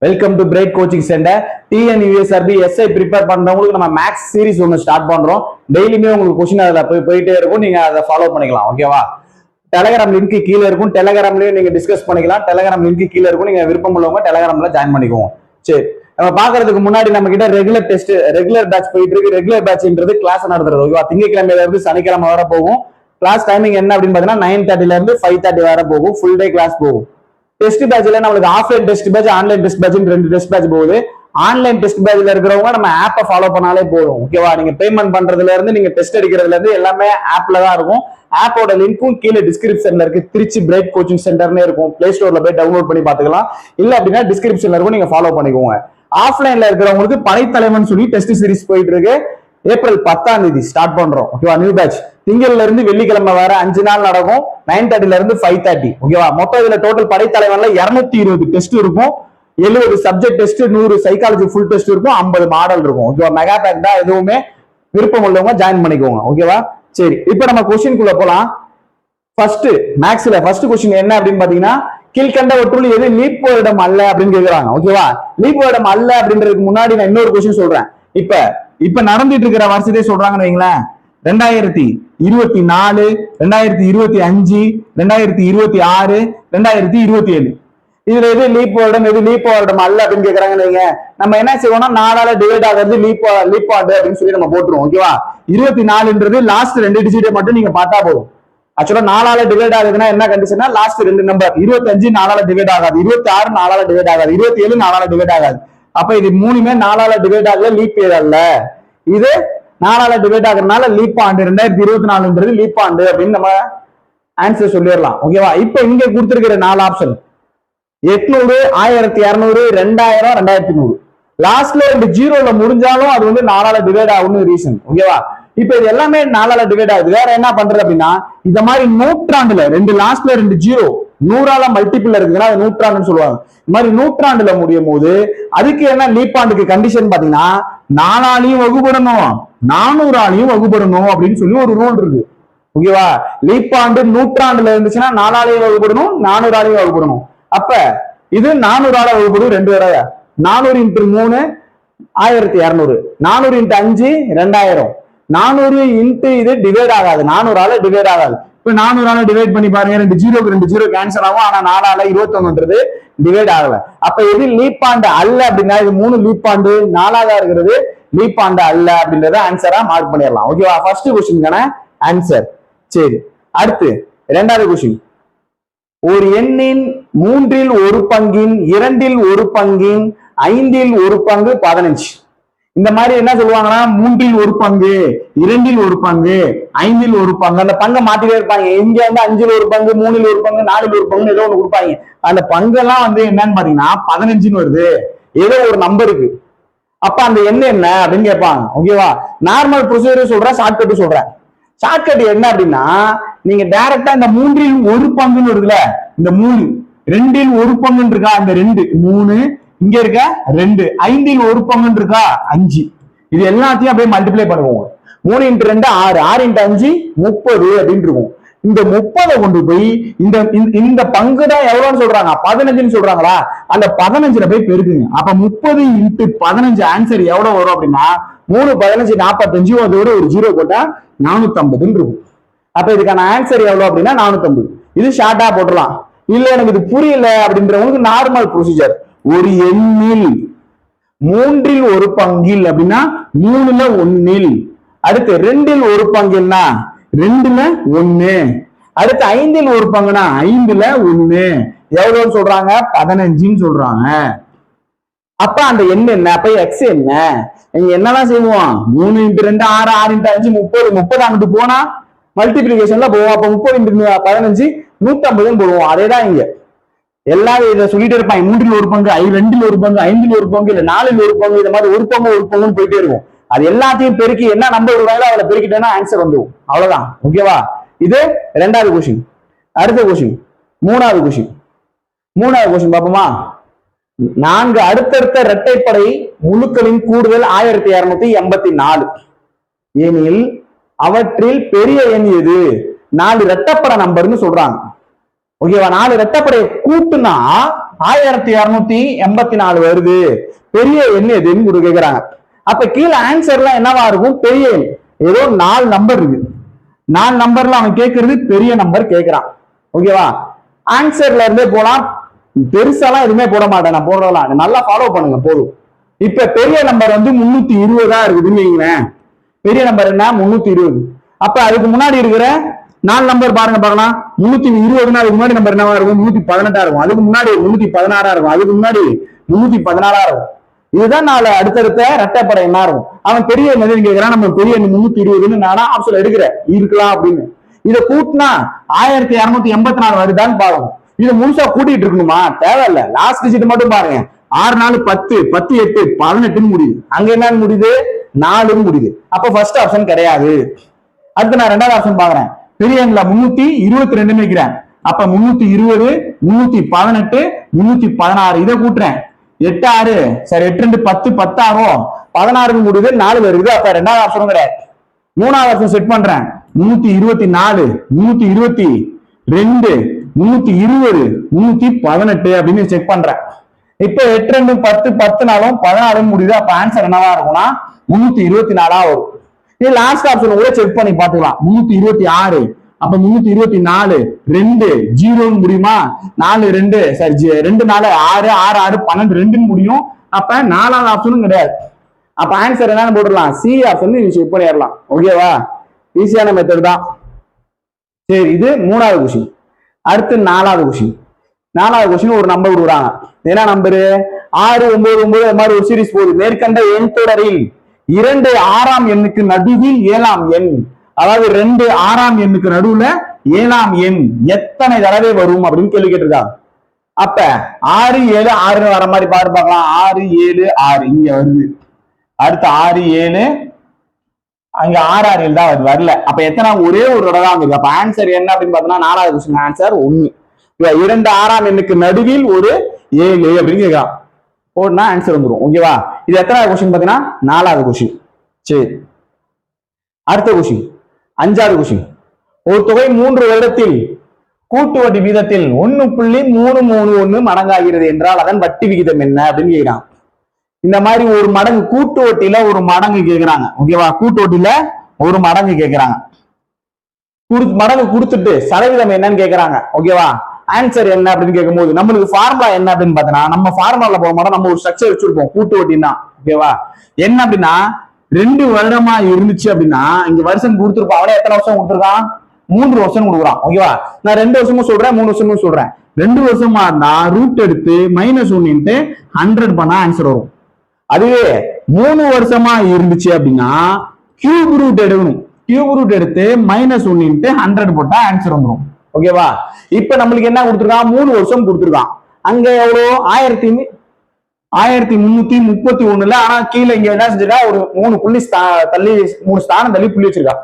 Welcome to Bright coaching centre. TNUSRB SI prepare பண்றவங்களுக்கு நம்ம maths series ஒன்று start பண்றோம். டெய்லியுமே உங்களுக்கு கொஸ்டின் அதில் போயிட்டே இருக்கும், நீங்க அதை ஃபாலோ பண்ணிக்கலாம். ஓகேவா? டெலகிராம் லிங்க் கீழே இருக்கும், டெலகிராம்லயும் நீங்க டிஸ்கஸ் பண்ணிக்கலாம். டெலகிராம் லிங்க் கீழே இருக்கும், நீங்க விருப்பம் உள்ளவங்க டெலகிராம்ல ஜாயின் பண்ணிக்குவோம். சரி, நம்ம பாக்குறதுக்கு முன்னாடி நம்ம கிட்ட ரெகுலர் டெஸ்ட், ரெகுலர் பேட்ச் போயிட்டு இருக்கு. ரெகுலர் பேட்ச்ன்றது கிளாஸ் நடத்துறது. ஓகேவா? திங்கக்கிழமையில இருந்து சனிக்கிழமை வர போகும். கிளாஸ் டைமிங் என்ன அப்படின்னு பாத்தீங்கன்னா 9:30 இருந்து 5:30 வர போகும். ஃபுல் டே கிளாஸ் போகும். டெஸ்ட் பேட்ச்ல நம்மளுக்கு offline test batch, online test batch, ரெண்டு டெஸ்ட் பேட்ச் போகுது. ஆன்லைன் டெஸ்ட் பேட்ச்ல இருக்கிறவங்க நம்ம ஆப்பை ஃபாலோ பண்ணாலே போதும். ஓகேவா? நீங்க பேமெண்ட் பண்றதுல இருந்து நீங்க டெஸ்ட் எடுக்கிறதுல இருந்து எல்லாமே ஆப்ல தான் இருக்கும். ஆப்போட லிங்க்கும் கீழே டிஸ்கிரிப்ஷன்ல இருக்கு. திருச்சி பிரைட் கோச்சிங் சென்டர்னே இருக்கும். பிளே ஸ்டோர்ல போய் டவுன்லோட் பண்ணி பாத்துக்கலாம். இல்ல அப்படின்னா டிஸ்கிரிப்ஷன்ல இருக்கும், நீங்க ஃபாலோ பண்ணிக்கோங்க. ஆஃப்லைன்ல இருக்கிறவங்களுக்கு படைத்தலைவன் சொல்லி டெஸ்ட் சீரிஸ் போயிட்டு இருக்கு. ஏப்ரல் 10 ஸ்டார்ட் பண்றோம். ஓகேவா? நியூ பேட்ச் திங்கள்ல இருந்து வெள்ளிக்கிழமை வர 5 நாள் நடக்கும். 9:30 இருந்து 5:30. ஓகேவா? மொத்தம் இதுல டோட்டல் படைத்தலைவன்ல 220 டெஸ்ட் இருக்கும். 70 subject test, 100 psychology full test இருக்கும், 50 மாடல் இருக்கும். ஓகேவா? மெகா பேக் தான். எதுவுமே விருப்பம் உள்ளவங்க ஜாயின் பண்ணிக்கோங்க. ஓகேவா? சரி, இப்ப நம்ம கொஸ்டின்குள்ள போலாம். ஃபர்ஸ்ட் மேக்ஸ்ல ஃபர்ஸ்ட் கொஸ்டின் என்ன அப்படின்னு பாத்தீங்கன்னா, கீழ்கண்டவற்றுள் எது லீப் வருடம் அல்ல அப்படின்னு கேக்குறாங்க. ஓகேவா? லீப் வருடம் அல்ல அப்படின்றதுக்கு முன்னாடி நான் இன்னொரு கொஸ்டின் சொல்றேன். இப்ப நடந்துட்டு இருக்கிற வருஷத்தை சொல்றாங்கன்னு வைங்களேன். 2024, 2025, 2026, 2027. இதுல எது லீப் வருடம், எது லீப் வருடம் அல்ல அப்படின்னு கேக்குறாங்கன்னு வைங்க. நம்ம என்ன செய்வோம்னா 4ஆல டிவைட் ஆகிறது லீப் ஆண்டு அப்படின்னு சொல்லி நம்ம போட்டுருவோம். ஓகேவா? 24ன்றது லாஸ்ட் 2 டிஜிட்டை மட்டும் நீங்க பார்த்தா போதும். ஆக்சுவலா 4ஆல டிவைட் ஆகுதுன்னா என்ன கண்டிஷனா, லாஸ்ட் 2 நம்பர். 25 4ஆல டிவைட் ஆகாது, 26 4ஆல டிவைட் ஆகாது, 27 4ஆல டிவைட் ஆகாது. அப்ப இது மூணுமே 4ஆல டிவைட் ஆகல, லீப் இயர் அல்ல. இது 4ஆல டிவைட் ஆகுறதுனால லீப் ஆண்டு. 2024ன்றது லீப் ஆண்டு அப்படின்னு நம்ம ஆன்சர் சொல்லிடலாம். ஓகேவா? இப்ப இங்க கொடுத்திருக்கிற 4 ஆப்ஷன் 800, 1200, 2000, 2100. லாஸ்ட்ல 2 ஜீரோல முடிஞ்சாலும் அது வந்து 4ஆல டிவைட் ஆகும்னு ரீசன். ஓகேவா? இப்ப இது எல்லாமே 4ஆல டிவைட் ஆகுது. வேற என்ன பண்றது அப்படின்னா, இந்த மாதிரி நூற்றாண்டுல 2 லாஸ்ட்ல 2 ஜீரோ 100ஆல மல்டிபிள் இருக்குதுன்னா அது நூற்றாண்டுன்னு சொல்லுவாங்க. இந்த மாதிரி நூற்றாண்டுல முடியும் போது அதுக்கு என்ன லீப் ஆண்டுக்கு கண்டிஷன் பாத்தீங்கன்னா, 4ஆலையும் வகுப்படணும், 400ஆலையும் வகுப்படணும் அப்படின்னு சொல்லி ஒரு ரூல் இருக்கு. ஓகேவா? லீப் ஆண்டு நூற்றாண்டுல இருந்துச்சுன்னா 4ஆலையும் வகுப்படணும், 400ஆலையும் வகுப்படணும். அப்ப இது 400ஆல வகுப்படும் 2 தடவை. 400 × 3 1200, 400 × 5 2000, 400 × இது டிவைட் ஆகாது, 400ஆல டிவைட் ஆகாது. இப்ப 400ஆல டிவைட் பண்ணி பாருங்க, 2 ஜீரோக்கு 2 ஜீரோ கேன்சல் ஆகும். ஆனா 4ஆல 21ன்றது டிவைட் ஆகல. அப்ப எது லீப் ஆண்டு அல்ல அப்படின்னா, இது 3 லீப் ஆண்டு, 4ஆவதா இருக்கிறது லீப் ஆண்டு அல்ல அப்படின்றத ஆன்சரா மார்க் பண்ணிடலாம். ஓகேவா? ஃபர்ஸ்ட் கொஸ்டின்கான ஆன்சர். சரி, அடுத்து இரண்டாவது கொஸ்டின். ஒரு எண்ணின் 3இல் 1 பங்கின், 2இல் 1 பங்கின், 5இல் 1 பங்கு 15. இந்த மாதிரி என்ன சொல்லுவாங்கன்னா, 3இல் 1 பங்கு, 2இல் 1 பங்கு, 5இல் 1 பங்கு. அந்த பங்கை மாத்திட்டே இருப்பாங்க. இங்க வந்து 5இல் 1 பங்கு, 3இல் 1 பங்கு, 4இல் 1 பங்கு ஏதோ ஒண்ணு கொடுப்பாங்க. அந்த பங்கெல்லாம் வந்து என்னன்னு பாத்தீங்கன்னா 15ன்னு வருது, ஏதோ ஒரு நம்பருக்கு. அப்ப அந்த எண் என்ன அப்படின்னு கேட்பாங்க. ஓகேவா? நார்மல் ப்ரொசீஜர் சொல்றேன், ஷார்ட்கட் சொல்றேன். ஷார்ட்கட் என்ன அப்படின்னா, நீங்க டைரக்டா இந்த 3இல் 1 பங்குன்னு வருதுல, இந்த 3, 2இல் 1 பங்குன்னு இருக்கா, இந்த 2, 3, இங்க இருக்க 2, 5இல் 1 பங்குன்னு இருக்கா 5. இது எல்லாத்தையும் அப்படியே மல்டிப்ளை பண்ணுவோம். 3 × 2 6, 6 × 5 30 அப்படின்னு இருக்கும். இந்த 30 கொண்டு போய் இந்த பங்கு தான் எவ்வளவுன்னு சொல்றாங்க, 15ன்னு சொல்றாங்களா, அந்த 15ல போய் பெருக்குங்க. அப்ப 30 × 15 ஆன்சர் எவ்வளவு வரும் அப்படின்னா 3 15 45, அதோட ஒரு ஜீரோ போட்டா 450 இருக்கும். அப்ப இதுக்கான ஆன்சர் எவ்வளவு அப்படின்னா 450. இது ஷார்ட்டா போட்டுடலாம். இல்ல எனக்கு இது புரியல அப்படின்றவங்களுக்கு நார்மல் ப்ரொசீஜர். ஒரு எண்ணில் 3இல் 1 பங்கில் அப்படின்னா 3ல 1. அடுத்து 2இல் 1 பங்குன்னா 2ல 1. அடுத்து 5இல் 1 பங்குனா 5ல 1. எவ்வளவுன்னு சொல்றாங்க, 15ன்னு சொல்றாங்க. அப்ப அந்த எண் என்ன, அப்ப எக்ஸ் என்ன, நீங்க என்னதான் செய்வோம், 3 × 2 6, 6 × 5 30, 30 அங்கிட்டு போனா மல்டிபிளிகேஷன்ல போவோம். அப்ப 30 × 15 150 போடுவோம். அதேதான் இங்க எல்லாரும் இதை சொல்லிட்டு இருப்பாங்க. 3இல் 1 பங்கு, 2இல் 1 பங்கு, 5இல் 1 பங்கு, இல்ல 4இல் 1 பங்கு, இந்த மாதிரி 1 பங்கு 1 பங்குன்னு போயிட்டே இருக்கும். அது எல்லாத்தையும் பெருக்கி என்ன நம்பர் வருவாங்களோ அதுல பெருக்கிட்டேன்னா ஆன்சர் வந்துடும். அவ்வளவுதான். ஓகேவா? இது ரெண்டாவது கொஸ்டின். அடுத்த கொஸ்டின் மூணாவது கொஸ்டின் பார்ப்போமா? 4 அடுத்தடுத்த இரட்டைப்படை முழுக்களின் கூடுதல் 1284 எனில் அவற்றில் பெரிய எண் எது? 4 இரட்டைப்படை நம்பர்னு சொல்றாங்க. ஓகேவா? 4 இரட்டைப்படையை கூட்டுனா 1284 வருது, பெரிய எண் எதுன்னு கேக்குறாங்க. அப்ப கீழே ஆன்சர்ல என்னவா இருக்கும்? பெரிய எண். ஏதோ 4 நம்பர் இருக்கு, 4 நம்பர்ல அவன் கேட்கறது பெரிய நம்பர் கேட்கிறான். ஓகேவா? ஆன்சர்ல இருந்தே போலாம், பெருசாலாம் எதுவுமே போட மாட்டேன் நான், போடலாம் நல்லா ஃபாலோ பண்ணுங்க போதும். இப்ப பெரிய நம்பர் வந்து 320 இருக்குதுன்னு வைங்களேன். பெரிய நம்பர் என்ன? 320. அப்ப அதுக்கு முன்னாடி இருக்கிற 4 நம்பர் பாருங்க பார்க்கலாம். 320 அதுக்கு முன்னாடி நம்பர் என்னவா இருக்கும்? 318 இருக்கும். அதுக்கு முன்னாடி 316 இருக்கும். அதுக்கு முன்னாடி 314 இருக்கும். இதுதான் 4 அடுத்தடுத்த இரட்டைப்படை என்ன இருக்கும். அவன் பெரிய எண் கேட்கிறான், நம்ம பெரிய எண் 320 நானா ஆப்ஷன் எடுக்கிற இருக்கலாம் அப்படின்னு. இதை கூட்டினா 1284 வருதான்னு பாருங்க. இதை முழுசா கூட்டிட்டு இருக்கணுமா? தேவையில்ல, லாஸ்ட் டிஜிட் மட்டும் பாருங்க. 6 4 10, 10 8 18 முடியுது. அங்க என்னன்னு முடியுது? 4 முடியுது. அப்ப ஃபர்ஸ்ட் ஆப்ஷன் கிடையாது. அடுத்து நான் ரெண்டாவது ஆப்ஷன் பாக்குறேன். பெரிய எண்ல 322 வைக்கிறேன். அப்ப 320, 318, 316 இதை கூட்டுறேன். 8 6 சரி 8 2 10, 10 6 16 முடியுது, 4 வருது. அப்ப ரெண்டாவது ஆப்ஷனும் கிடையாது. மூணாவது ஆப்ஷன் செட் பண்றேன். 324, 322, 320, 318 அப்படின்னு செக் பண்றேன். இப்ப 8 2 10, 10 4 16 முடியுது. அப்ப ஆன்சர் என்னவா இருக்கும்னா 324 வரும். இது லாஸ்ட் ஆப்ஷன் கூட செக் பண்ணி பாத்துக்கலாம். 326, அப்ப 324 2 0 முடியுமா? 4 2 சரி 2 4 6 6 6 12 2 முடியும். அப்ப நாலாவது ஆப்ஷனும் கிடையாது. அப்ப ஆன்சர் என்னன்னு போட்டுடலாம், சி ஆப்ஷன் செக் பண்ணிடலாம். ஓகேவா? ஈஸியான மெத்தட் தான். சரி, இது மூணாவது கொஸ்டின். அடுத்து நாலாவது கொஸ்டின். நாலாவது கொஸ்டின் ஒரு நம்பர் கொடுக்குறாங்க. என்ன நம்பரு? 6 9 9 மாதிரி ஒரு சீரிஸ் போகுது. மேற்கண்ட எண் தொடரில் 2 6ஆம் எண்ணுக்கு நடுவில் 7ஆம் எண், அதாவது 2 6ஆம் எண்ணுக்கு நடுவுல 7ஆம் எண் எத்தனை தடவை வரும் அப்படின்னு கேள்வி கேட்டிருக்காங்க. அப்ப 6 7 6 வர மாதிரி பாரு பார்க்கலாம். 6 7 6 இங்க வருது. அடுத்து 6 7 அங்க 6 6 தான் வருது, வரல. அப்ப எத்தனை? ஒரே ஒரு தடவை தான் இருக்கு. அப்ப ஆன்சர் என்ன அப்படின்னு பார்த்தோம்னா நாலாவது கொஸ்டின் ஆன்சர் 1. 2 6ஆம் எண்ணுக்கு நடுவில் ஒரு 7 அப்படின்னு கேட்கலாம். போடுனா ஆன்சர் வந்துடும். ஓகேவா? இது எத்தனாவது கொஸ்டின் பாத்தீங்கன்னா நாலாவது கொஸ்டின். சரி, அடுத்த கொஸ்டின் அஞ்சாவது கொஸ்டின். ஒரு தொகை 3 வருடத்தில் கூட்டு வட்டி வீதத்தில் 1.331 மடங்காகிறது என்றால் அதன் வட்டி விகிதம் என்ன அப்படின்னு கேட்கிறாங்க. இந்த மாதிரி ஒரு மடங்கு கூட்டு வட்டியில ஒரு மடங்கு கேட்கிறாங்க. ஓகேவா? கூட்டு வட்டியில ஒரு மடங்கு கேட்கிறாங்க. மடங்கு கொடுத்துட்டு சதவீதம் என்னன்னு கேட்கிறாங்க. ஓகேவா? ஆன்சர் என்ன அப்படின்னு கேட்கும்போது நம்மளுக்கு ஃபார்முலா என்ன அப்படின்னு பார்த்தோம்னா, நம்ம ஃபார்முலால போக மாட்டோம், நம்ம ஒரு ஸ்ட்ரக்சர் வச்சிருப்போம் கூட்டு வட்டின்னா. ஓகேவா? என்ன அப்படின்னா 2 வருடமா இருந்துச்சு அப்படின்னா இங்க வருஷம் கொடுத்துருப்போம். அவனே எத்தனை வருஷம் கொடுத்துருக்கான்? 3 வருஷம் கொடுக்குறான். ஓகேவா? நான் 2 வருஷமும் சொல்றேன், 3 வருஷமும் சொல்றேன். 2 வருஷமா இருந்தா ரூட் எடுத்து -1 100 பண்ணா ஆன்சர் வரும். அதுவே 3 வருஷமா இருந்துச்சு அப்படின்னா கியூப் ரூட் எடுக்கணும். கியூப் ரூட் எடுத்து -1 100 போட்டா ஆன்சர் வந்துடும். ஓகேவா? இப்ப நம்மளுக்கு என்ன கொடுத்துருக்கான்? 3 வருஷம் கொடுத்துருக்கான். அங்க எவ்வளோ? 1331. ஆனா கீழே இங்க என்ன செஞ்சிருக்கா? ஒரு 3 புள்ளி தள்ளி 3 ஸ்தானம் தள்ளி புள்ளி வச்சிருக்கா.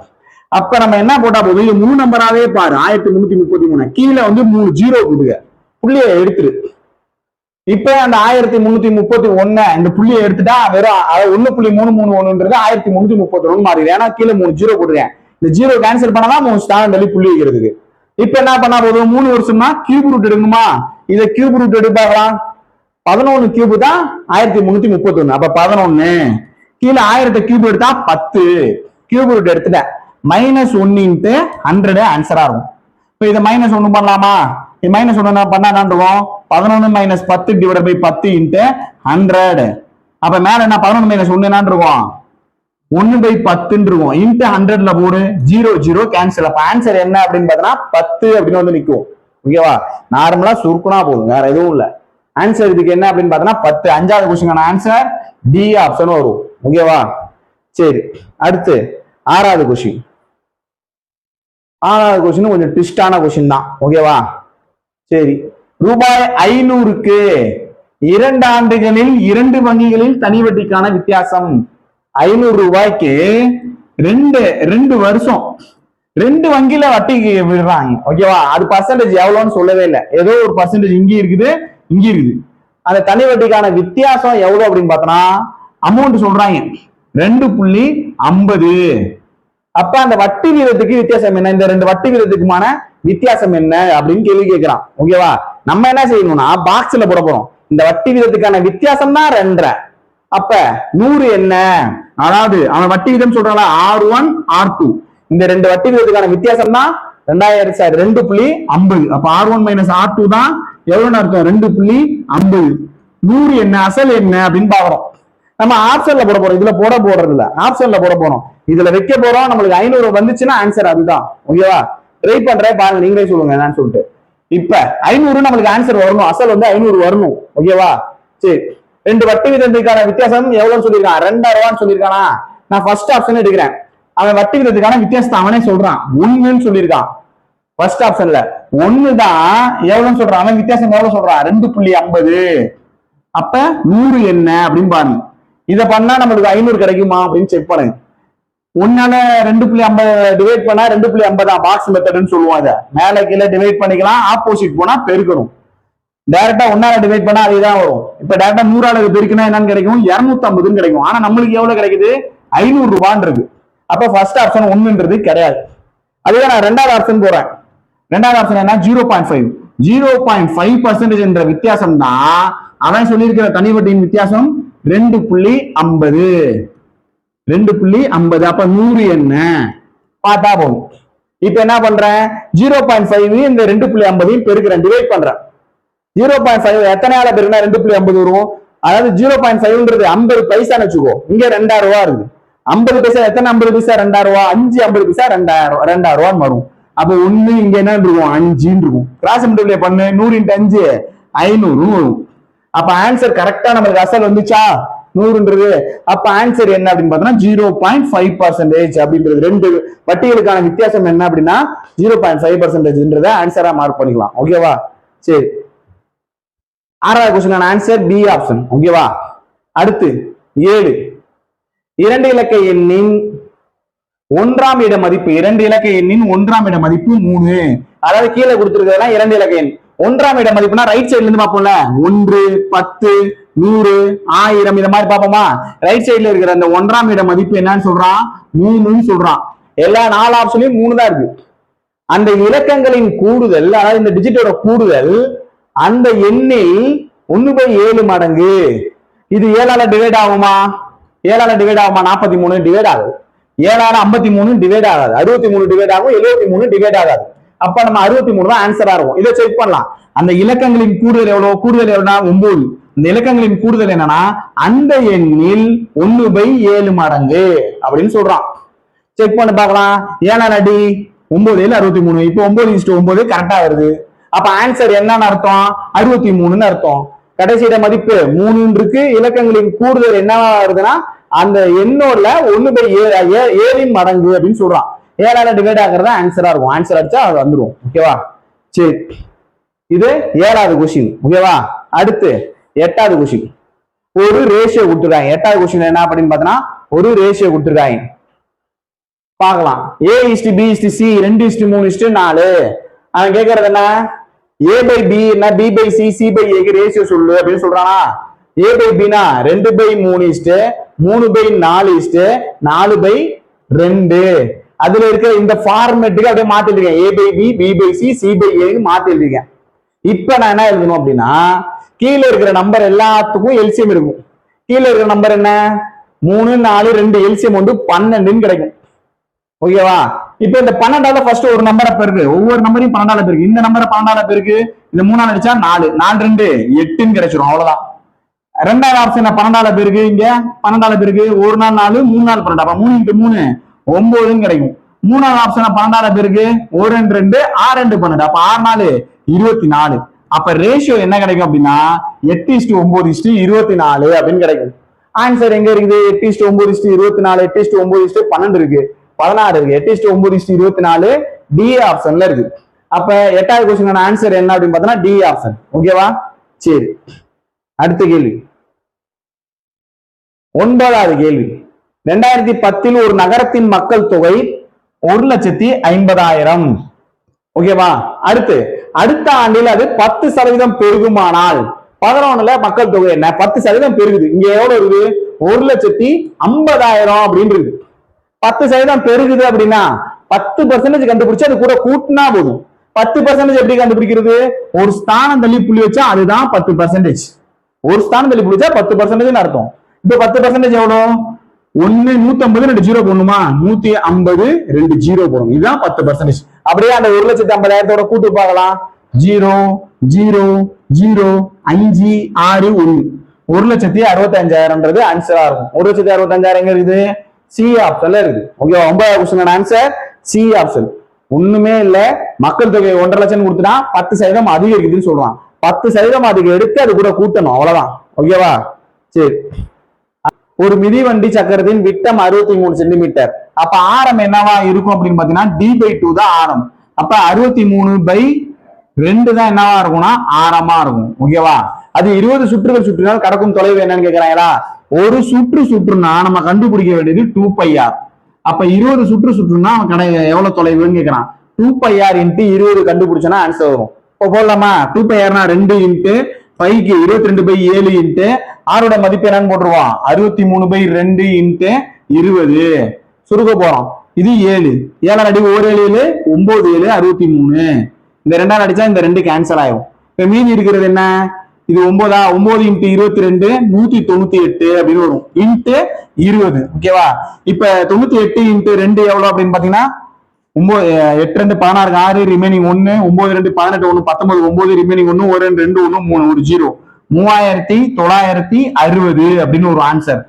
அப்ப நம்ம என்ன போட்டா போதும்? இது 3 நம்பராவே பாரு. 1333 கீழே வந்து 3 0 கொடுங்க, புள்ளியை எடுத்துரு. இப்ப அந்த 1331 இந்த புள்ளியை எடுத்துட்டா வெறும் 1.331 1331 மாறிடு. ஏன்னா கீழே 3 0 போட்டுருக்கேன். இந்த 0 கேன்சல் பண்ணாதான் 3 ஸ்தானம் தள்ளி புள்ளி வைக்கிறதுக்கு. இப்ப என்ன பண்ணா போதும்? 3 வருஷம்னா கியூப் ரூட் எடுக்கணுமா? இதை கியூப் ரூட் எடுத்து பார்க்கலாம். 11 கியூப் தான் 1331. அப்ப 11 கீழே 1000 கியூப் எடுத்தா 10 கியூப் ரூட் எடுத்துட்டேன். -1 100 ஆன்சரா இருக்கும். இப்ப இதை -1 பண்ணலாமா? -1 பண்ணா என்ன இருக்கும்? 11 - 10 டிவைட் பை 10 × 100. அப்ப மேல என்ன? 11 - 1 என்ன இருக்கும்? 1/10 இருக்கும். × 100ல போடு, 0 0 கேன்சல். அப்ப ஆன்சர் என்ன அப்படின்னு பார்த்தோம்னா 10 அப்படின்னு வந்து நிற்கும். ஓகேவா? நார்மலா சுருக்குனா போதும், வேற எதுவும் இல்ல. ஆன்சர் இதுக்கு என்ன அப்படின்னு பார்த்தோம்னா 10. அஞ்சாவது கொஸ்டின் ஆன்சர் டி ஆப்ஷன் வரும். ஓகேவா? சரி, அடுத்து ஆறாவது கொஸ்டின். ஆறாவது கொஸ்டின் கொஞ்சம் ட்விஸ்டான கொஸ்டின் தான். ஓகேவா? சரி, ரூபாய் 500க்கு 2 ஆண்டுகளில் 2 வங்கிகளில் தனி வட்டிக்கான வித்தியாசம். 500 ரூபாய்க்கு 2 வருஷம் 2 வங்கியில வட்டிக்கு விடுறாங்க. ஓகேவா? அது பர்சன்டேஜ் எவ்வளவுன்னு சொல்லவே இல்லை. ஏதோ ஒரு பர்சன்டேஜ் இங்க இருக்குது, இங்க இருக்குது. அந்த தனி வட்டிக்கான வித்தியாசம் எவ்வளவு அப்படின்னு பார்த்தோம்னா அமௌண்ட் சொல்றாங்க 2.50. அப்ப அந்த வட்டி வீதத்துக்கு வித்தியாசம் என்ன? இந்த 2 வட்டி வீதத்துக்குமான வித்தியாசம் என்ன அப்படின்னு கேள்வி கேட்கிறான். ஓகேவா? நம்ம என்ன செய்யணும்னா பாக்ஸ்ல போட போறோம். இந்த வட்டி விதத்துக்கான வித்தியாசம் தான் 2.5. அப்ப 100 என்ன, அதாவது அவன் வட்டி விதம் சொல்றான் R1 R2, இந்த 2 வட்டி விதத்துக்கான வித்தியாசம் தான் 2.50. அப்ப R1 மைனஸ் R2 தான் எவ்வளவுன்னு அர்த்தம், 2.50. 100 என்ன, அசல் என்ன அப்படின்னு பாக்குறோம். நம்ம ஆப்ஷன்ல போட போறோம், இதுல போடுறது இல்ல, ஆப்ஷன்ல போட போறோம். இதுல வைக்க போறோம். நம்மளுக்கு 500 வந்துச்சுன்னா ஆன்சர் அதுதான். ஓகேவா, ட்ரை பண்றேன் பாருங்க, நீங்களே சொல்லுங்க என்னன்னு சொல்லிட்டு. இப்ப 500 நம்மளுக்கு ஆன்சர் வரணும், அசல் வந்து 500 வரணும். ஓகேவா, சரி. 2 வட்டி விதத்துக்கான வித்தியாசம் எவ்வளவுன்னு சொல்லியிருக்கான், 2000 சொல்லியிருக்கானா. நான் ஃபர்ஸ்ட் ஆப்ஷன் எடுக்கிறேன். அவன் வட்டி விதத்துக்கான வித்தியாசத்தை அவனே சொல்றான், 1ன்னு சொல்லியிருக்கான். ஃபர்ஸ்ட் ஆப்ஷன்ல 1 தான் எவ்வளவுன்னு சொல்றான், அவன் வித்தியாசம் எவ்வளவு சொல்றான், 2.50. அப்ப 100 என்ன அப்படின்னு பாருங்க. இதை பண்ணா நம்மளுக்கு 500 கிடைக்குமா அப்படின்னு செக் பண்ணுங்க. 1ஆல 2.50 டிவைட் பண்ணா 2.50 தான் பாக்ஸ் மெத்தட்னு சொல்லுவோம். அதை மேல கீழே டிவைட் பண்ணிக்கலாம், ஆப்போசிட் போனா பெருக்கணும். டைரக்டா 1ஆல டிவைட் பண்ணா அதுதான் வரும். இப்ப டைரக்டா 100ஆல பெருக்கினா என்னன்னு கிடைக்கும், 250 கிடைக்கும். ஆனா நம்மளுக்கு எவ்வளவு கிடைக்குது, 500 ரூபான்னு இருக்கு. அப்ப ஃபர்ஸ்ட் ஆப்ஷன் 1ன்றது கிடையாது. அதுவே நான் 2வது ஆப்ஷன் போறேன். 2வது ஆப்ஷன் என்ன, 0.5. 0.5% என்ற வித்தியாசம் தான் அவன் சொல்லியிருக்கிற தனி வட்டியின் வித்தியாசம் 2.50. 2.50. அப்ப 100 என்ன பார்த்தா போதும். இப்ப என்ன பண்றேன், 0.5 இந்த 2.50 பெருக்கிறேன், டிவைட் பண்றேன். 0.5 எத்தனையால பெருக்கினா 2.50 வரும், அதாவது 0.5ன்றது 50 பைசான்னு வச்சுக்கோ. இங்க 2000 ரூபா இருக்கு. 50 பைசா எத்தனை, 50 பைசா 2000 ரூபா, 5 50 பைசா 2000 ரூபான்னு வரும். அப்ப 1 இங்க என்ன இருக்கும், 5 இருக்கும். கிராஸ் மல்டிப்ளை பண்ணு, 100 × 5 500 வரும். அப்ப ஆன்சர் கரெக்டா நம்மளுக்கு அசல் வந்துச்சா 100ன்றது. அப்ப ஆன்சர் என்ன அப்படின்னு பார்த்தோம்னா 0.5% அப்படின்றது. 2 வட்டிகளுக்கான வித்தியாசம் என்ன அப்படின்னா 0.5%ன்றத ஆன்சரா மார்க் பண்ணிக்கலாம். ஓகேவா, சரி. 6வது क्वेश्चन ஆன்சர் பி ஆப்ஷன். ஓகேவா, அடுத்து 7. 2 இலக்க எண்ணின் 1ஆம் இட மதிப்பு, 2 இலக்க எண்ணின் 1ஆம் இட மதிப்பு 3. அதாவது கீழே கொடுத்திருக்கிறதா 2 இலக்க எண். 1ஆம் இட மதிப்புனா ரைட் சைடுல இருந்து பார்ப்போம்ல, 1 10 100 1000 இந்த மாதிரி பார்ப்போமா. ரைட் சைடுல இருக்கிற அந்த 1ஆம் இட மதிப்பு என்னன்னு சொல்றான், 3ன்னு சொல்றான். எல்லா 4 ஆப்ஷன்லயும் 3 தான் இருக்கு. அந்த இலக்கங்களின் கூடுதல், அதாவது இந்த டிஜிட்டோட கூடுதல் அந்த எண்ணில் 1/7 மடங்கு. இது 7ஆல டிவைட் ஆகுமா, 7ஆல டிவைட் ஆகுமா, 43 டிவைட் ஆகுது. 7ஆல 53 டிவைட் ஆகாது, 63 டிவைட் ஆகும், 73 டிவைட் ஆகாது. அப்ப நம்ம 63 தான் ஆன்சரா இருக்கும். இதை செக் பண்ணலாம். அந்த இலக்கங்களின் கூடுதல் எவ்வளவு, கூடுதல் எவ்வளவுனா 9. இந்த இலக்கங்களின் கூடுதல் என்னன்னா அந்த எண்ணில் 1/7 மடங்கு அப்படின்னு சொல்றான். செக் பண்ணி பார்க்கலாம். 7ஆல் அடி 9 7 63. இப்போ 9:9 கரெக்டா வருது. அப்ப ஆன்சர் என்னன்னு அர்த்தம், 63ன்னு அர்த்தம். கடைசியிட மதிப்பு 3 இருக்கு. இலக்கங்களின் கூடுதல் என்னவா வருதுன்னா அந்த எண்ணோட 1/7 மடங்கு அப்படின்னு சொல்றான். 7ஆல டிவைட் ஆகிறதா ஆன்சரா இருக்கும். ஆன்சர் அடிச்சா அது வந்துடும். ஓகேவா, சரி. இது 7வது கொஸ்டின். ஓகேவா, அடுத்து 8வது கொஸ்டின். ஒரு ரேஷியோ கொடுத்துருக்காங்க. 8வது கொஸ்டின் என்ன அப்படின்னு பார்த்தோம்னா ஒரு ரேஷியோ கொடுத்துருக்காங்க. பார்க்கலாம். A:B:C 2:3:4. அவன் கேட்கறது என்ன, A/B என்ன, B/C C/A ரேஷியோ சொல்லு அப்படின்னு சொல்றானா. A/B 2/3 3/4 4/2. அதுல இருக்க இந்த ஃபார்மேட்டுக்கு அப்படியே மாத்திட்டு இருக்கேன். A/B B/C C/A மாத்திட்டு இருக்கேன். இப்ப நான் என்ன எழுதணும் அப்படின்னா, கீழே இருக்கிற நம்பர் எல்லாத்துக்கும் எல்சிஎம் இருக்கும். கீழே இருக்கிற நம்பர் என்ன, 3 4 2 எல்சிஎம் வந்து 12ன்னு கிடைக்கும். ஓகேவா, இப்ப இந்த 12ஆல ஃபர்ஸ்ட் ஒரு நம்பரை பெருக்கு, ஒவ்வொரு நம்பரையும் 12ஆல பெருக்கு. இந்த நம்பரை 12ஆல பெருக்கு, இந்த 3ஆல அடிச்சா 4 4 2 8ன்னு கிடைச்சிடும். அவ்வளவுதான். 2வது ஆப்ஷன் 12ஆல பெருக்கு, இங்க 12ஆல பெருக்கு, 1 நாள் 4 3 நாள் 12. அப்ப 3 × 3 9ன்னு கிடைக்கும். 3வது ஆப்ஷன் 12ஆல பெருக்கு, 1 2 2 6 2 12. அப்ப 6 4 24. அப்ப ரேஷியோ என்ன கிடைக்கும் அப்படின்னா 8:9:24 அப்படின்னு கிடைக்கும். ஆன்சர் எங்க இருக்குது, 8:9:24 8:9:12 இருக்கு, 16 இருக்கு. 8:9:24 டி ஆப்ஷன்ல இருக்கு. அப்ப 8வது क्वेश्चन ஆன்சர் என்ன அப்படின்னு பார்த்தோம்னா டி ஆப்ஷன். ஓகேவா, சரி. அடுத்த கேள்வி 9வது கேள்வி. 2010 ஒரு நகரத்தின் மக்கள் தொகை 1,50,000. ஓகேவா, அடுத்த ஆண்டில் அது 10% பெருகுமானால் 11ல மக்கள் தொகை என்ன, 10% பெருகுது. இங்க எவ்வளவு இருக்குது, 1,50,000 அப்படின்னு இருக்கு. 10% பெருகுது அப்படின்னா 10% கண்டுபிடிச்சு அது கூட கூட்டினா போதும். 10% எப்படி கண்டுபிடிக்கிறது? ஒரு ஸ்தானம் தள்ளி புள்ளி வச்சா அதுதான் 10%. ஒரு ஸ்தானம் தள்ளி புள்ளி வச்சா 10% அர்த்தம். இப்ப 10% எவ்வளவு? 150 2 ஜீரோ போடணுமா? 150 2 ஜீரோ போடணும். இதுதான் 10%. அப்படியே அந்த 1,50,000 கூட்டு பார்க்கலாம். 0 0 0 5 6 1 1,65,000 ஆன்சரா இருக்கும். 1,65,000 எங்க இருக்குது? சி ஆப்ஷன்ல இருக்குது. ஓகேவா? 9வது क्वेश्चन ஆன்சர் சி ஆப்ஷன். ஒண்ணுமே இல்ல, மக்கள் தொகை 1,50,000 லட்சம் கொடுத்துனா 10% அதிகரிக்குதுன்னு சொல்றான். 10% அதுக்கு எடுத்து அது கூட கூட்டணும், அவ்வளவுதான். ஓகேவா? சரி, ஒரு மிதிவண்டி சக்கரத்தின் விட்டம் 63 சென்டிமீட்டர். அப்ப ஆரம் என்னவா இருக்கும் அப்படின்னு பாத்தீங்கன்னா D/2 தான் ஆரம். அப்ப 63/2 தான் என்னவா இருக்கும்னா ஆரமா இருக்கும். ஓகேவா? அது 20 சுற்றுகள் சுற்றினால் கடக்கும் தொலைவு என்னன்னு கேக்குறாங்களா? ஒரு சுற்று சுற்றுனா நம்ம கண்டுபிடிக்க வேண்டியது 2πr. அப்ப 20 சுற்று சுற்றுனா எவ்வளவு தொலைவுன்னு கேக்குறான். 2πr × 20 கண்டுபிடிச்சோன்னா ஆன்சர் வரும். இப்போ போடலாமா? 2πrனா 2 × 5க்கு 22/7 × ஆரோட மதிப்பு என்னன்னு போட்டுருவோம். 63/2 × 20 சுருக்க போறோம். இது 7 7 அடி 1 7 9 7 63. இந்த 2 அடிச்சா இந்த 2 கேன்சல் ஆகும். இப்ப மீதி இருக்கிறது என்ன? இது 9 9 × 22 198 அப்படின்னு வரும். × 20. ஓகேவா? இப்ப 98 × 2 எவ்வளவு அப்படின்னு பாத்தீங்கன்னா 8 2 16 6 ரிமைனிங் 1 9 2 18 1 19 9 ரிமைனிங் 1 1 2 1 3 ஒரு 0 3960 அப்படின்னு ஒரு ஆன்சர்.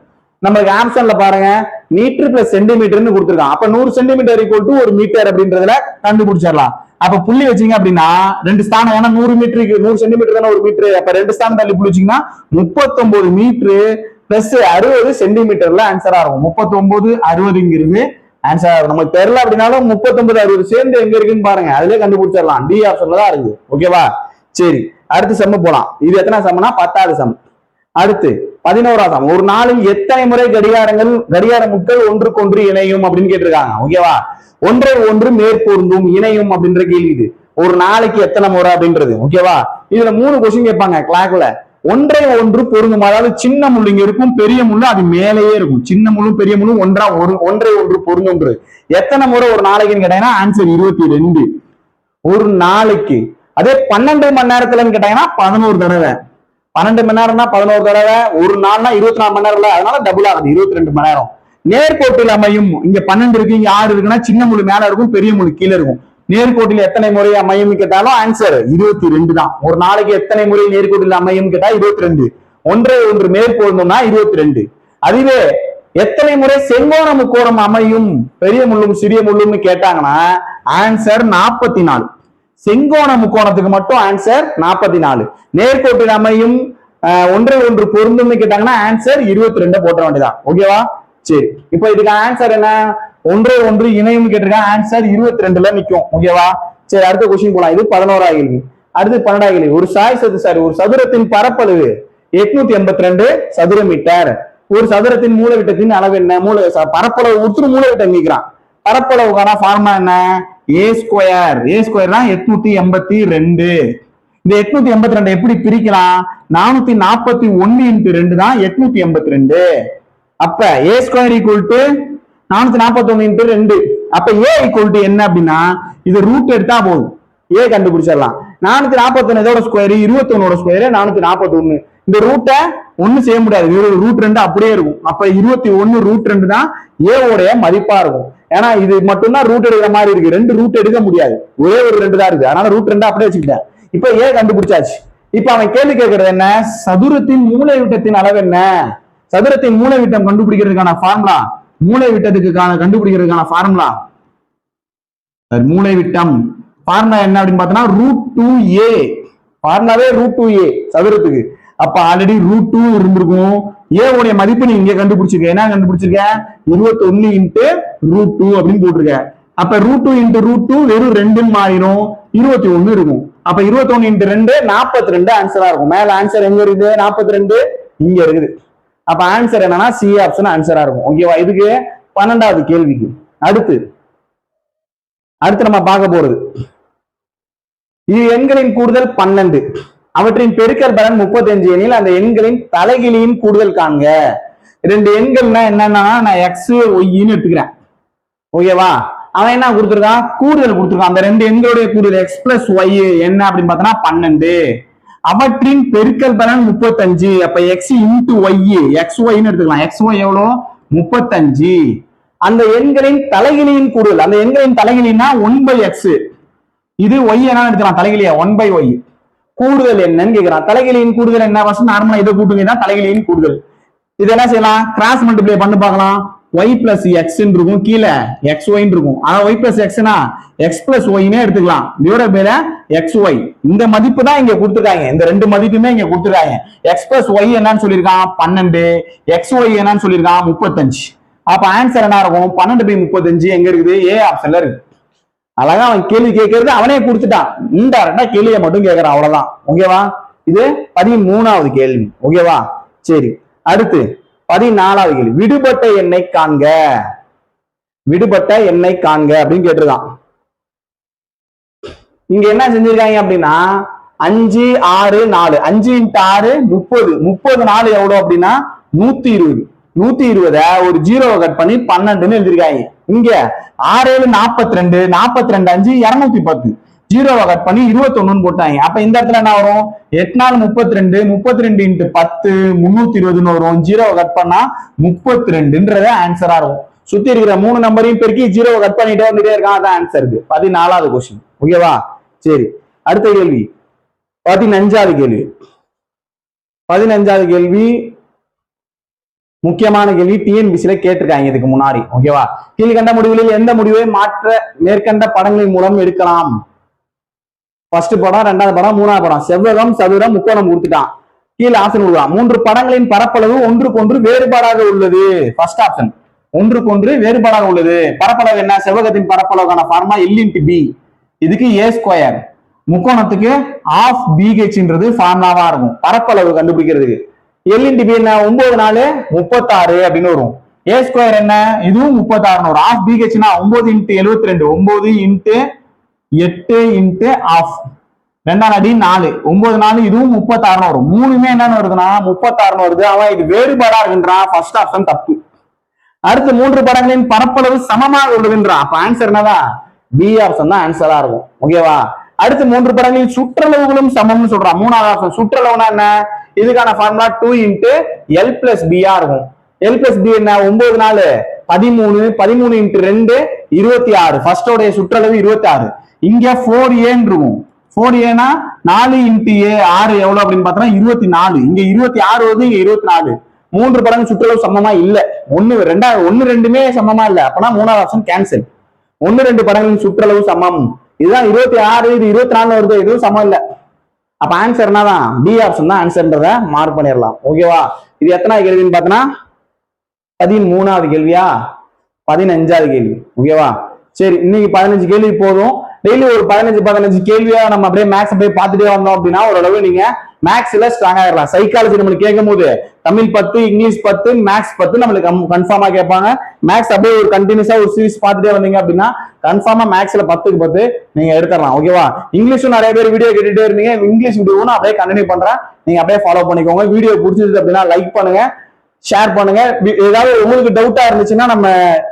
நமக்கு ஆப்ஷன்ல பாருங்க மீட்டர் பிளஸ் சென்டிமீட்டர்னு கொடுத்துருக்கான். அப்ப 100 சென்டிமீட்டர் ஈக்குவல் டு 1 மீட்டர் அப்படின்றதுல கண்டுபிடிச்சிடலாம். அப்ப புள்ளி வச்சீங்க அப்படின்னா 2 ஸ்தானம், ஏன்னா 100 மீட்டருக்கு 100 சென்டிமீட்டர் தானே 1 மீட்டர். அப்ப 2 ஸ்தானம் தள்ளி புள்ளி வச்சீங்கன்னா 39 மீட்டர் பிளஸ் 60 சென்டிமீட்டர்ல ஆன்சரா இருக்கும். 39 60ங்கிறது ஆன்சரா இருக்கும். நமக்கு தெரியல அப்படின்னாலும் 39 60 சேர்ந்து எங்க இருக்குன்னு பாருங்க, அதுலயே கண்டுபிடிச்சிடலாம். டி ஆப்ஷன்ல தான் இருக்கு. ஓகேவா? சரி, அடுத்து சம் போலாம். இது எத்தனை சம்னா 10வது சம். அடுத்து 11வது சம். ஒரு நாளில் எத்தனை முறை கடிகார முட்கள் ஒன்றுக்கொன்று இணையும் அப்படின்னு கேட்டிருக்காங்க. ஓகேவா? ஒன்றை ஒன்று மேற்பொருந்தும் இணையும் அப்படின்ற கேள்வி இது. ஒரு நாளைக்கு எத்தனை முறை அப்படின்றது. ஓகேவா? இதுல 3 கொஸ்டின் கேட்பாங்க கிளாக்ல. ஒன்றை ஒன்று பொருந்தும், அதாவது சின்ன முள்ளு இங்க இருக்கும், பெரிய முள்ளு அது மேலேயே இருக்கும். சின்ன முள்ளும் பெரிய முள்ளும் ஒன்றை ஒன்று பொருந்தும். எத்தனை முறை ஒரு நாளைக்குன்னு கேட்டீங்கன்னா ஆன்சர் 22 ஒரு நாளைக்கு. அதே 12 மணி நேரத்துலன்னு கேட்டாங்கன்னா 11 தடவை. 12 மணி நேரம்னா 11 தடவை, ஒரு நாள்னா 24 மணி நேரம், அதனால டபுள் ஆகுது 22 மணி நேரம். நேர்கோட்டில் அமையும், இங்க 12 இருக்கு, இங்க 6 இருக்குன்னா சின்ன முள்ளு மேல இருக்கும், பெரிய முள்ளு கீழே இருக்கும். நேர்கோட்டில் எத்தனை முறை அமையும் கேட்டாலும் ஆன்சர் 22 தான். ஒரு நாளைக்கு எத்தனை முறை நேர்கோட்டில் அமையும் கேட்டா 22. ஒன்றை ஒன்று மேற்பொருந்தும்னா 22. அதுவே எத்தனை முறை செங்கோண முக்கோணம் அமையும் பெரிய முள்ளும் சிறிய முள்ளும்னு கேட்டாங்கன்னா ஆன்சர் 44. செங்கோண முக்கோணத்துக்கு மட்டும் ஆன்சர் 44. நேர்கோட்டில் அமையும் ஒன்றை ஒன்று பொருந்தும்னு கேட்டாங்கன்னா ஆன்சர் 22 போட்ட வேண்டியதான். ஓகேவா? சரி, இப்போ இதுக்கு ஆன்சர் என்ன? ஒன்றை ஒன்று இணையும் கேட்டிருக்காங்க, ஆன்சர் 22ல நிக்கும். ஓகேவா? சரி, அடுத்த கொஸ்டின் போலாம். இது 11வது கேள்வி. அடுத்து 12வது கேள்வி. ஒரு ஒரு சதுரத்தின் பரப்பளவு 882 சதுர மீட்டர். ஒரு சதுரத்தின் மூலவிட்டத்தின் அளவு என்ன? பரப்பளவு உற்று மூலவிட்டம் நீக்கிறான். பரப்பளவுக்கான ஃபார்முலா என்ன? a square. a ஸ்கொயர்னா 882. இந்த 882 எப்படி பிரிக்கலாம்? 441 × 2 தான் 882. அப்ப a ஸ்கொயர் ஈக்குவல் டு 441 × 2. அப்ப a ஈக்குவல் டு என்ன அப்படின்னா இது ரூட் எடுத்தா போதும், a கண்டுபிடிச்சிடலாம். 441 இதோட ஸ்கொயர் 21 ஸ்கொயர் 441. இந்த ரூட்டை ஒண்ணு செய்ய முடியாது, ரூட் 2 அப்படியே இருக்கும். அப்ப 21 ரூட் 2 தான் a உடைய மதிப்பா இருக்கும். ஏன்னா இது மட்டும்தான் ரூட் எடுக்கிற மாதிரி இருக்கு, 2 ரூட் எடுக்க முடியாது, ஒரே ஒரு 2 தான் இருக்கு. அதனால ரூட் 2 அப்படியே வச்சுக்கிட்டேன். இப்ப a கண்டுபிடிச்சாச்சு. இப்ப அவன் கேள்வி கேட்கறது என்ன? சதுரத்தின் மூலைவிட்டத்தின் அளவு என்ன? சதுரத்தின் மூலைவிட்டம் கண்டுபிடிக்கிறதுக்கான ஃபார்முலா, கண்டுபிடிக்கிறதுக்கான ஃபார்முலா மூலைவிட்டம் ஃபார்முலா என்ன அப்படின்னு பார்த்தோம்னா √2a. ஃபார்முலாவே √2a சதுரத்துக்கு. அப்ப ஆல்ரெடி √2 இருந்திருக்கும். a உடைய மதிப்பு நீ இங்க கண்டுபிடிச்சிருக்க. என்ன கண்டுபிடிச்சிருக்க? 21 × √2 அப்படின்னு போட்டிருக்க. அப்ப √2 × √2 வெறும் 2 மாறிடும், 21 இருக்கும். அப்ப 21 × 2 42 ஆன்சரா இருக்கும். மேல ஆன்சர் எங்க இருக்குது? 42 இங்க இருக்குது. அப்ப ஆன்சர் என்னன்னா சி ஆப்ஷன் ஆன்சரா இருக்கும். ஓகேவா? இதுக்கு 12வது கேள்விக்கு. அடுத்து நம்ம பார்க்க போறது இது எண்களின் கூடுதல் 12, அவற்றின் பெருக்கல் பலன் 35 எனில் அந்த எண்களின் தலைகிழியின் கூடுதல் காண்க. 2 எண்கள்னா என்னன்னா நான் x yன்னு எடுத்துக்கிறேன். ஓகேவா? அவன் என்ன கொடுத்துருக்கான், கூடுதல் கொடுத்துருக்கான். அந்த ரெண்டு எண்களுடைய கூடுதல் எக்ஸ் பிளஸ் ஒய் என்ன அப்படின்னு பார்த்தோன்னா 12, அவற்றின் பெருக்கல் பலன் 35. அப்ப எக்ஸ் இன்டு ஒய், எக்ஸ் ஒய்னு எடுத்துக்கலாம். எக்ஸ் ஒய் எவ்வளோ 35. அந்த எண்களின் தலைகிழியின் கூடுதல், அந்த எண்களின் தலைகிழினா 1/x, இது ஒய் என்ன எடுத்துக்கலாம் தலைகிழியா 1/y. கூடுதல் என்னன்னு கேட்கிறான். தலைகிழியின் கூடுதல் என்ன, ஃபர்ஸ்ட் நார்மலா இதை கூட்டுங்க, தலைகிழியின் கூடுதல். இது என்ன செய்யலாம், கிராஸ் மல்டிப்ளை பண்ணி பார்க்கலாம். y பிளஸ் எக்ஸ் இருக்கும், கீழே எக்ஸ் ஒய் இருக்கும். அதாவது y பிளஸ் எக்ஸ்னா எக்ஸ் பிளஸ் ஒய்னே எடுத்துக்கலாம். Divide by x y. இந்த மதிப்பு தான் இங்க கொடுத்துருக்காங்க, இந்த ரெண்டு மதிப்புமே இங்க கொடுத்துருக்காங்க. எக்ஸ் பிளஸ் ஒய் என்னன்னு சொல்லியிருக்கான் 12, எக்ஸ் ஒய் என்னன்னு சொல்லியிருக்கான் 35. அப்ப ஆன்சர் என்ன இருக்கும், 12/35 எங்க இருக்குது, ஏ ஆப்ஷன்ல இருக்கு. அழகா அவன் கேள்வி கேட்கறது அவனே கொடுத்துட்டான், இன்டைரக்டா கேள்வியை மட்டும் கேட்கறான், அவ்வளவுதான். ஓகேவா, இது 13வது கேள்வி. ஓகேவா, சரி. அடுத்து 14வது கேள்வி, விடுபட்ட எண்ணை காண்க. விடுபட்ட எண்ணை காண்க அப்படின்னு கேட்டிருக்கான். இங்க என்ன செஞ்சிருக்காங்க அப்படின்னா 5 6 4, 5 × 6 30, 30 4 எவ்வளவு அப்படின்னா 120. 120 ஒரு 0 கட் பண்ணி 12ன்னு எழுதிருக்காங்க. இங்க 6 7 42, 42 5 210, 0 கட் பண்ணி 21 போட்டாங்க. அப்ப இந்த இடத்துல என்ன வரும், 8 4 32, 32 × 10 320 வரும். 0 கட் பண்ணா 32ன்றது ஆன்சரா இருக்கும். சுத்தி இருக்கிற 3 நம்பரையும் பெருக்கி 0 கட் பண்ணிட்டே வந்துட்டே இருக்கான், அதான் ஆன்சர் இருக்கு. 14வது கொஸ்டின். ஓகேவா, சரி. அடுத்த கேள்வி 15வது கேள்வி. 15வது கேள்வி முக்கியமான கேள்வி, டிஎன்பிசில கேட்டிருக்காங்க இதுக்கு முன்னாடி. ஓகேவா, கீழ்கண்ட முடிவுகளில் எந்த முடிவை மாற்ற மேற்கண்ட படங்களின் மூலம் எடுக்கலாம். ஃபர்ஸ்ட் படம், 2வது படம், 3வது படம். செவ்வகம், சதுரம், முக்கோணம் கொடுத்துட்டான். கீழே ஆப்ஷன் கொடுக்கலாம். 3 படங்களின் பரப்பளவு ஒன்றுக்கொன்று வேறுபாடாக உள்ளது. ஃபர்ஸ்ட் ஆப்ஷன், ஒன்றுக்கொன்று வேறுபாடாக உள்ளது. பரப்பளவு என்ன, செவ்வகத்தின் பரப்பளவுக்கான ஃபார்முலா L/B, இதுக்கு A². முக்கோணத்துக்கு ½ BH ஃபார்முலாவா இருக்கும் பரப்பளவு கண்டுபிடிக்கிறதுக்கு. L/B என்ன, 9 4 36 அப்படின்னு வரும். A² என்ன, இதுவும் 36 வரும். ½ BH 9 × 72, 9 × 8 × ½, 2 அடி 4, 9 4, இதுவும் 36 வரும். மூணுமே என்னன்னு வருதுன்னா 36 வருது. அவன் இது வேறுபாடா இருக்குன்றான். ஃபர்ஸ்ட் ஆப்ஷன் தப்பு. அடுத்து 3 படங்களின் பரப்பளவு சமமாக உள்ளதுன்றான். அப்ப ஆன்சர் என்னதான், பி ஆப்ஷன் தான் ஆன்சரா இருக்கும். ஓகேவா, அடுத்து 3 படங்களின் சுற்றளவுகளும் சமம்னு சொல்றான். 3வது ஆப்ஷன். சுற்றளவுனா என்ன, இதுக்கான ஃபார்முலா 2 × L+B இருக்கும். L+B என்ன, 9 4 13, 13 × 2 26. ஃபர்ஸ்ட் உடைய சுற்றளவு 26. இங்க 4A இருக்கும். 4Aனா 4 × A 6 எவ்வளவு அப்படின்னு பார்த்தா 24. இங்க 26 வருது, இங்க 24. 3 படங்கள் சுற்றளவு சமமா இல்ல. 1 2மே சமமா இல்ல. அப்பனா 3வது ஆப்ஷன் கேன்சல். 1 2 படங்களின் சுற்றளவு சமம். இதுதான் 26, இது 24 வருது, இதுவும் சமம் இல்ல. அப்ப ஆன்சர் என்னதான், பி ஆப்ஷன் தான் ஆன்சர்ன்றத மார்க் பண்ணிடலாம். ஓகேவா, இது எத்தனாவது கேள்வின்னு பார்த்தோன்னா 13வது கேள்வியா, 15வது கேள்வி. ஓகேவா, சரி. இன்னைக்கு 15 கேள்வி போதும். டெய்லி ஒரு 15 கேள்வியா நம்ம அப்படியே மேக்ஸ் அப்படியே பார்த்துட்டே வந்தோம் அப்படின்னா ஓரளவு நீங்க மேக்ஸ்ல ஸ்ட்ராங் ஆயிடலாம். சைக்காலஜி நம்மளுக்கு கேட்கும் போது தமிழ் 10, இங்கிலீஷ் 10, மேக்ஸ் 10 நம்மளுக்கு கன்ஃபார்மா கேட்பாங்க. மேக்ஸ் அப்படியே ஒரு கண்டினியூஸா ஒரு சீரிஸ் பார்த்துட்டே வந்தீங்க அப்படின்னா கன்ஃபார்மா மேக்ஸ்ல 10க்கு 10 நீங்க எடுத்துடலாம். ஓகேவா, இங்கிலீஷும் நிறைய பேர் வீடியோ கேட்டுட்டே இருந்தீங்க. இங்கிலீஷ் வீடியோவும் நான் அப்படியே கண்டினியூ பண்றேன், நீங்க அப்படியே ஃபாலோ பண்ணிக்கோங்க. வீடியோ பிடிச்சிருக்கு அப்படின்னா லைக் பண்ணுங்க, ஷேர் பண்ணுங்க. ஏதாவது உங்களுக்கு டவுட்டா இருந்துச்சுன்னா நம்ம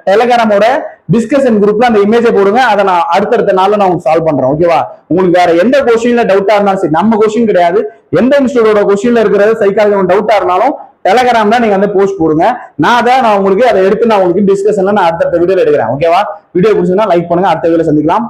டெலிகிராமோட டிஸ்கஷன் குரூப்ல அந்த இமேஜை போடுங்க, அதை நான் அடுத்தடுத்த நாள்ல நான் உங்களுக்கு சால்வ் பண்றேன். ஓகேவா, உங்களுக்கு வேற எந்த கொஸ்டின்ல டவுட்டா இருந்தாலும் சரி, நம்ம கொஸ்டின் கிடையாது, எந்த இன்ஸ்டியூட்டோட கொஸ்டின்ல இருக்கிறது சைக்காலஜி டவுட்டா இருந்தாலும் டெலிகிராம்ல நீங்க வந்து போஸ்ட் போடுங்க. நான் உங்களுக்கு அதை எடுத்து நான் உங்களுக்கு டிஸ்கஷன்ல நான் அடுத்த வீடியோல எடுக்கிறேன். ஓகேவா, வீடியோ பிடிச்சதுன்னா லைக் பண்ணுங்க. அடுத்த வீடியோல சந்திக்கலாம்.